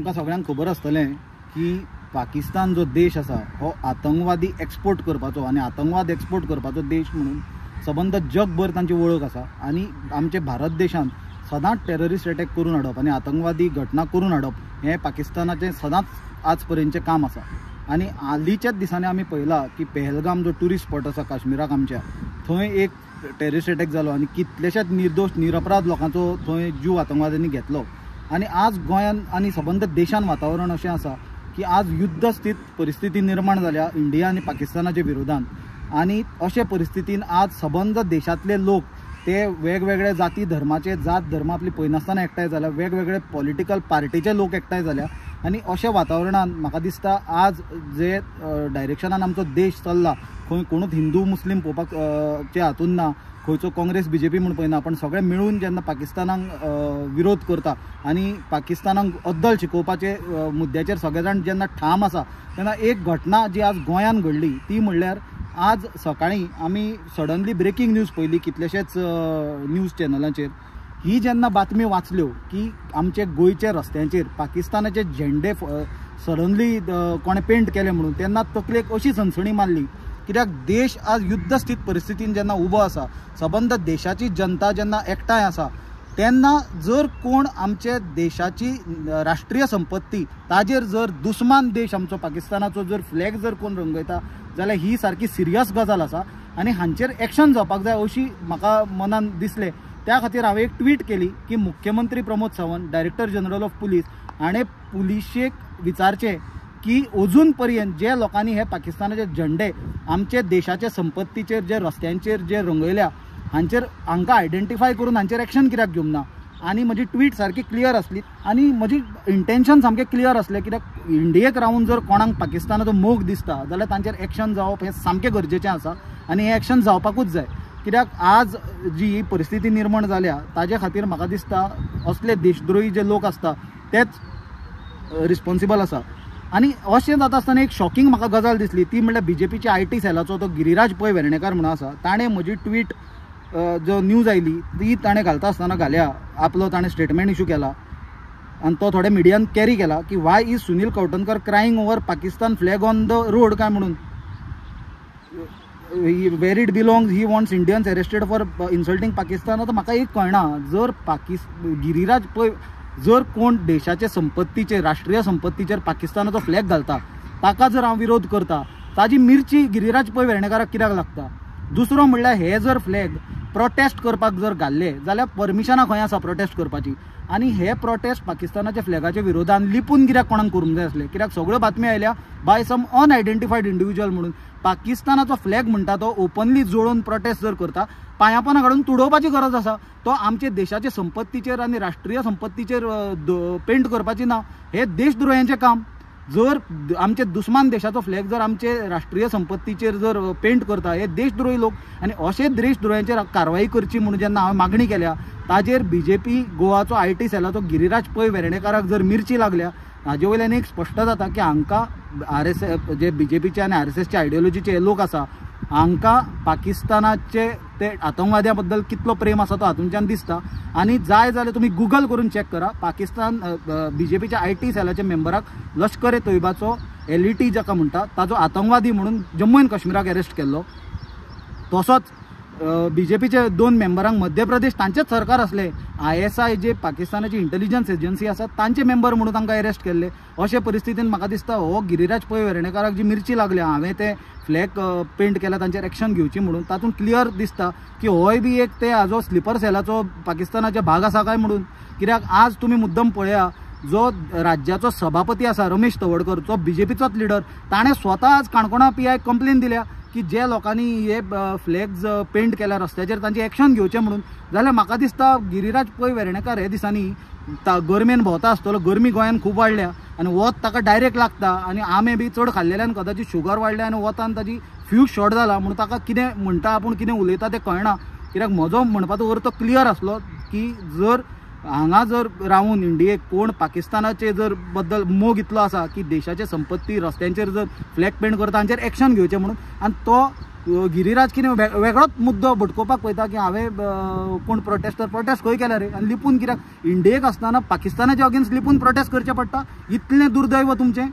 आमकां सगळ्यांक खबर आसतलें की पाकिस्तान जो देश आसा हो आतंकवादी एक्सपोर्ट करपाचो आनी आतंकवाद एक्सपोर्ट करपाचो देश म्हणून सबंद जगभर तांची वळख आसा। आनी आमचे भारत देशान सदांच टेररिस्ट अटॅक करून हाडप आनी आतंकवादी घटना करून हाडप हें पाकिस्तानाचें सदांच आज पर्यंतचें काम आसा। आनी हालींच्याच दिसांनी आमी पळयलां की पहलगाम जो टुरिस्ट स्पॉट आसा काश्मीराक आमच्या, थंय एक टेररिस्ट अटॅक जालो आनी कितलेशेच निर्दोश निरपराध लोकांचो थंय जीव आतंकवाद्यांनी घेतलो। आनी आज गोंयान आनी सबंद देशान वातावरण अशें आसा की आज युद्ध स्थित परिस्थिती निर्माण जाल्या इंडिया आनी पाकिस्तानाच्या विरोधान। आनी अशे परिस्थितीन आज सबंद देशातले लोक ते वेगवेगळे जाती धर्माचे जात धर्म आपली पयनासतना एकठांय जाल्या, वेगवेगळे पॉलिटिकल पार्टीचे लोक एकठांय जाल्या। आनी अशा वातावरणान म्हाका दिसता आज जे डायरेक्शनान आमचो देश चल्ला, खंय कोणूच हिंदू मुस्लीम पळोवपाक चे हातून ना, खंयचो काँग्रेस बीजेपी म्हूण पळयना, पण सगळे मेळून जेन्ना पाकिस्तानाक विरोध करता आनी पाकिस्तानाक अद्दल शिकोवपाचे मुद्द्याचेर सगळे जाण जेन्ना ठाम आसा, तेन्ना एक घटना जी आज गोंयान घडली ती म्हणल्यार आज सकाळीं आमी सडनली ब्रेकिंग न्यूज पयली कितलेशेच न्यूज चॅनलांचेर। ही जेन्ना बातमी वाचल्यो की आमचे गोंयच्या रस्त्यांचेर पाकिस्तानाचे झेंडे सडनली कोणें पेंट केले म्हणून, तेन्ना तकलेक अशी सनसणी मारली। कित्याक देश आज युद्ध स्थित परिस्थितीन जेन्ना उबो आसा, सबंद देशाची जनता जेन्ना एकठांय आसा, तेन्ना जर कोण आमचे देशाची राष्ट्रीय संपत्ती ताजेर जर दुस्मान देश आमचो पाकिस्तानाचो जर फ्लॅग जर कोण रंगयता जाल्यार ही सारकी सिरियस गजाल आसा आनी हांचेर एक्शन जावपाक जाय अशी म्हाका मनान दिसले। त्या खातीर हांवें एक ट्वीट केली की मुख्यमंत्री Pramod Sawant, director general of police, हाणें पुलिशेक विचारचें की अजून पर्यंत जे लोकांनी हे पाकिस्तानाचे झेंडे आमचे देशाच्या संपत्तीचेर जे रस्त्यांचेर जे रंगयल्या हांचेर हांकां आयडेंटिफाय करून हांचेर एक्शन कित्याक घेवंक ना। आनी म्हजी ट्वीट सारकी क्लियर आसली आनी म्हजी इंटेंशन सामकें क्लियर आसलें, कित्याक इंडियेक रावून जर कोणाक पाकिस्तानाचो मोग दिसता जाल्यार तांचेर एक्शन जावप हें सामकें गरजेचें आसा आनी हें एक्शन जावपाकूच जाय। कित्याक आज जी परिस्थिती निर्माण जाल्या ताजे खातीर म्हाका दिसता असले देशद्रोही जे लोक आसता तेच रिस्पॉन्सिबल आसा। आनी अशें जाता आसतना एक शॉकिंग म्हाका गजाल दिसली, ती म्हणल्यार बीजेपीची IT सेलाचो तो गिरीराज पै वेर्णेकार म्हणून आसा, ताणें म्हजी ट्वीट जो न्यूज आयली ती ताणें घालता आसतना घाल्या, आपलो ताणें स्टेटमेंट इशू केला आनी तो थोड्या मिडियान कॅरी केला की why is Sunil Kavtankar crying over Pakistan flag on the road काय म्हणून, where it belongs, he wants Indians arrested for insulting Pakistan. आतां म्हाका एक कळना, जर गिरीराज पै जर कोण देशाचे संपत्तीचेर राष्ट्रीय संपत्तीचेर पाकिस्तानाचो फ्लॅग घालता ताका जर हांव विरोध करता, ताजी मिर्ची गिरीराज पै वेर्णेकाराक कित्याक लागता? दुसरो म्हणल्यार हे जर फ्लॅग प्रोटेस्ट करपाक जर घाल्ले जाल्यार परमिशनां खंय आसा प्रोटेस्ट करपाची? आनी हे प्रोटेस्ट पाकिस्तानाच्या फ्लॅगाच्या विरोधान लिपून कित्याक कोणाक करूंक जाय आसले? कित्याक सगळ्यो बातम्यो आयल्या बाय सम अनआयडेंटिफायड इंडिविज्युअल म्हणून। पाकिस्तानाचो फ्लॅग म्हणटा तो ओपनली जोडून प्रोटेस्ट जर करता, पांयां काडून तुडोवपाची गरज आसा, तो आमचे देशाचे संपत्तीचेर आनी राष्ट्रीय संपत्तीचेर पेंट करपाची ना, हे देशद्रोह्यांचें काम। जर आमचे दुस्मान देशाचो फ्लॅग जर आमचे राष्ट्रीय संपत्तीचेर जर पेंट करता हे देशद्रोही लोक, आनी अशे देशद्रोह्यांचेर कारवाई करची म्हणून जेन्ना हांवें मागणी केल्या ताजेर बीजेपी गोवाचो IT सेलाचो गिरीराज पै वेर्णेकाराक जर मिर्ची लागल्या, हाजे वयल्यान एक स्पश्ट जाता की हांकां RSS जे बीजेपीचे आनी RSSचे आयडियोलॉजीचे लोक आसा हांकां पाकिस्तानाचे ते आतंकवाद्या बद्दल कितलो प्रेम आसा तो हातूंतल्यान दिसता। आनी जाय जाल्यार तुमी गुगल करून चॅक करा, Pakistan बीजेपीच्या IT सेलाच्या मेंबराक Lashkar A तोयबाचो LET जाका म्हणटा ताजो आतंकवादी म्हणून जम्मू आनी काश्मीराक अरेस्ट केल्लो। तसोच बीजेपीचे 2 मेंबरांक मध्य प्रदेश तांचेच सरकार असले, ISI जे पाकिस्तानाची इंटेलिजन्स एजन्सी आसा तांचे मेंबर म्हणून तांकां अरेस्ट केल्ले। अशे परिस्थितीन म्हाका दिसता हो गिरीराज पै वेर्णेकाराक जी मिर्ची लागल्या हांवें ते फ्लॅग पेंट केला तांचेर एक्शन घेवची म्हणून, तातूंत क्लियर दिसता की होय बी एक ते हाजो स्लिपर सेलाचो पाकिस्तानाचे भाग आसा काय म्हणून। कित्याक आज तुमी मुद्दम पळया, जो राज्याचो सभापती आसा रमेश तवडकर, जो बीजेपीचोच लिडर, ताणें स्वता आज काणकोणा PI कंप्लेन दिल्या की जे लोकांनी हे फ्लॅग्स पेंट केल्या रस्त्याचेर तांचे एक्शन घेवचें म्हणून। जाल्यार म्हाका दिसता गिरीराज पै वेर्णेकार हे दिसांनी गर्मेन भोंवता आसतलो, गरमी गोंयान खूब वाडल्या आनी वत ताका डायरेक्ट लागता आनी आंबे बी चड खाल्लेल्यान कदाचित शुगर वाडल्या आनी वतान ताजी फ्यूज शॉर्ट जाला म्हणून ताका कितें म्हणटा आपूण कितें उलयता तें कळना। कित्याक म्हजो म्हणपाचो अर्थ क्लियर आसलो की जर हांगा जर रावून इंडियेक कोण पाकिस्तानाचे जर बद्दल मोग इतलो आसा की देशाचे संपत्ती रस्त्यांचेर जर फ्लॅग पेंट करता हांचेर एक्शन घेवचें म्हणून, आनी तो गिरीराज कितें वेगळोच मुद्दो भटकोवपाक पळयता की हांवें कोण प्रोटेस्ट खंय केल्या रे आनी लिपून कित्याक इंडियेक आसतना पाकिस्तानाच्या अगेन्स्ट लिपून प्रोटेस्ट करचें पडटा. इतलें दुर्दैव तुमचें.